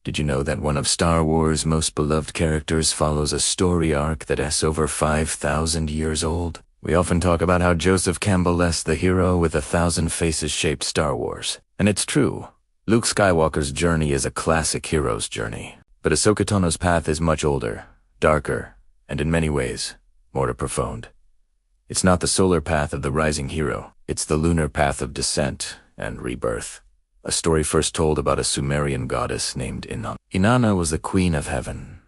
Did you know that one of Star Wars' most beloved characters follows a story arc that is over 5,000 years old? We often talk about how Joseph Campbell is the hero with 1,000 faces shaped Star Wars. And it's true. Luke Skywalker's journey is a classic hero's journey. But Ahsoka Tano's path is much older, darker, and in many ways, more profound. It's not the solar path of the rising hero. It's the lunar path of descent and rebirth. A story first told about a Sumerian goddess named Inanna. Inanna was the queen of heaven,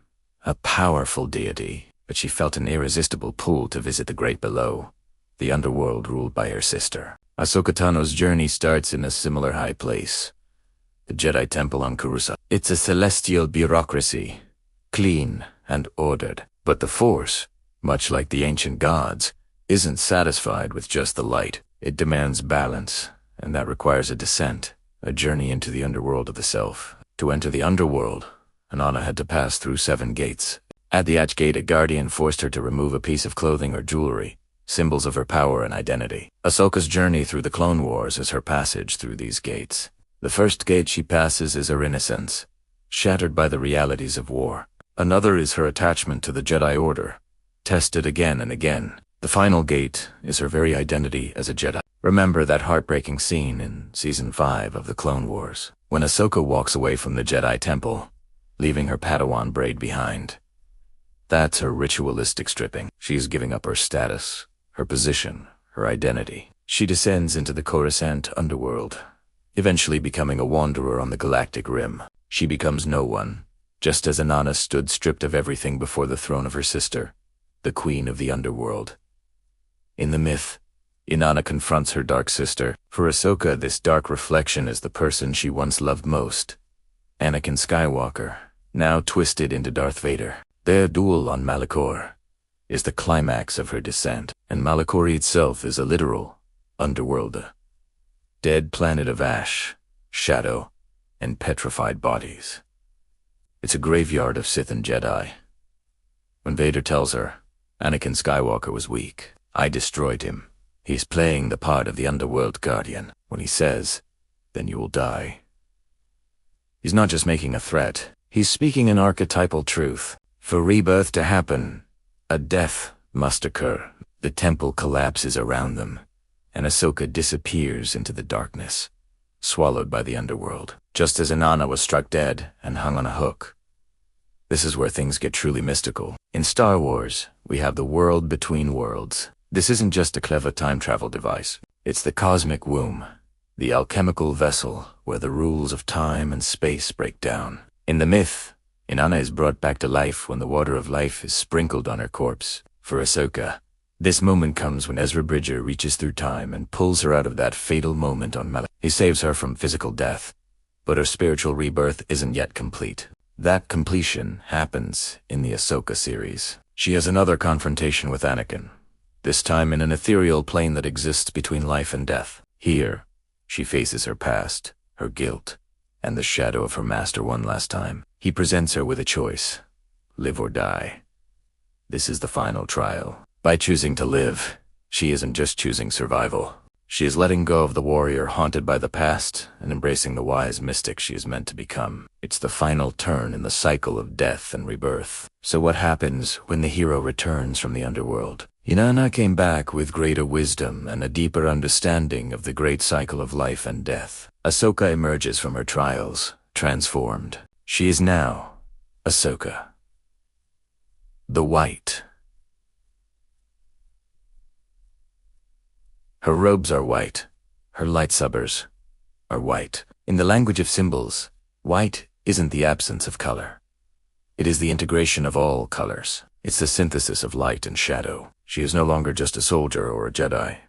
a powerful deity, but she felt an irresistible pull to visit the great below, the underworld ruled by her sister. Ahsoka Tano's journey starts in a similar high place, the Jedi Temple on Coruscant. It's a celestial bureaucracy, clean and ordered, but the Force, much like the ancient gods, isn't satisfied with just the light. It demands balance, and that requires a descent. A journey into the underworld of the self. To enter the underworld, Inanna had to pass through 7 gates. At the Gate, a guardian forced her to remove a piece of clothing or jewelry, symbols of her power and identity. Ahsoka's journey through the Clone Wars is her passage through these gates. The first gate she passes is her innocence, shattered by the realities of war. Another is her attachment to the Jedi Order, tested again and again. The final gate is her very identity as a Jedi. Remember that heartbreaking scene in Season 5 of the Clone Wars, when Ahsoka walks away from the Jedi Temple, leaving her Padawan braid behind. That's her ritualistic stripping. She's giving up her status, her position, her identity. She descends into the Coruscant underworld, eventually becoming a wanderer on the galactic rim. She becomes no one, just as Inanna stood stripped of everything before the throne of her sister, the queen of the underworld. In the myth, Inanna confronts her dark sister. For Ahsoka, this dark reflection is the person she once loved most, Anakin Skywalker, now twisted into Darth Vader. Their duel on Malachor is the climax of her descent, and Malachor itself is a literal underworld, dead planet of ash, shadow, and petrified bodies. It's a graveyard of Sith and Jedi. When Vader tells her, Anakin Skywalker was weak, I destroyed him. He's playing the part of the underworld guardian. When he says, then you will die, he's not just making a threat. He's speaking an archetypal truth. For rebirth to happen, a death must occur. The temple collapses around them, and Ahsoka disappears into the darkness, swallowed by the underworld, just as Inanna was struck dead and hung on a hook. This is where things get truly mystical. In Star Wars, we have the world between worlds. This isn't just a clever time travel device. It's the cosmic womb, the alchemical vessel where the rules of time and space break down. In the myth, Inanna is brought back to life when the water of life is sprinkled on her corpse. For Ahsoka, this moment comes when Ezra Bridger reaches through time and pulls her out of that fatal moment on Malachor. He saves her from physical death, but her spiritual rebirth isn't yet complete. That completion happens in the Ahsoka series. She has another confrontation with Anakin, this time in an ethereal plane that exists between life and death. Here, she faces her past, her guilt, and the shadow of her master one last time. He presents her with a choice: live or die. This is the final trial. By choosing to live, she isn't just choosing survival. She is letting go of the warrior haunted by the past and embracing the wise mystic she is meant to become. It's the final turn in the cycle of death and rebirth. So what happens when the hero returns from the underworld? Inanna came back with greater wisdom and a deeper understanding of the great cycle of life and death. Ahsoka emerges from her trials, transformed. She is now Ahsoka the White. Her robes are white. Her lightsabers are white. In the language of symbols, white isn't the absence of color. It is the integration of all colors. It's the synthesis of light and shadow. She is no longer just a soldier or a Jedi.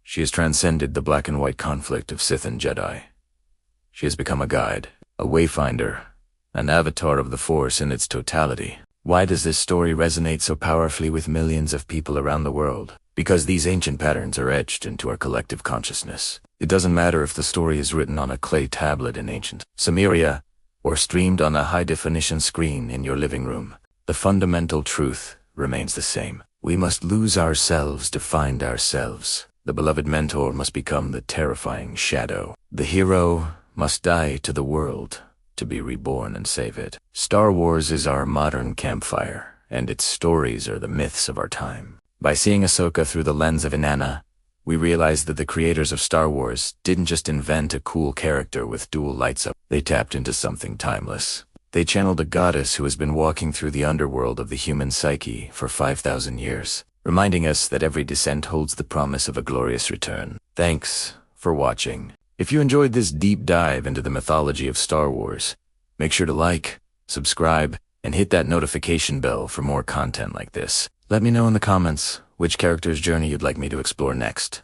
She has transcended the black and white conflict of Sith and Jedi. She has become a guide, a wayfinder, an avatar of the Force in its totality. Why does this story resonate so powerfully with millions of people around the world? Because these ancient patterns are etched into our collective consciousness. It doesn't matter if the story is written on a clay tablet in ancient Sumeria or streamed on a high-definition screen in your living room. The fundamental truth remains the same. We must lose ourselves to find ourselves. The beloved mentor must become the terrifying shadow. The hero must die to the world to be reborn and save it. Star Wars is our modern campfire, and its stories are the myths of our time. By seeing Ahsoka through the lens of Inanna, we realize that the creators of Star Wars didn't just invent a cool character with dual lightsabers. They tapped into something timeless. They channeled a goddess who has been walking through the underworld of the human psyche for 5,000 years, reminding us that every descent holds the promise of a glorious return. Thanks for watching. If you enjoyed this deep dive into the mythology of Star Wars, make sure to like, subscribe, and hit that notification bell for more content like this. Let me know in the comments which character's journey you'd like me to explore next.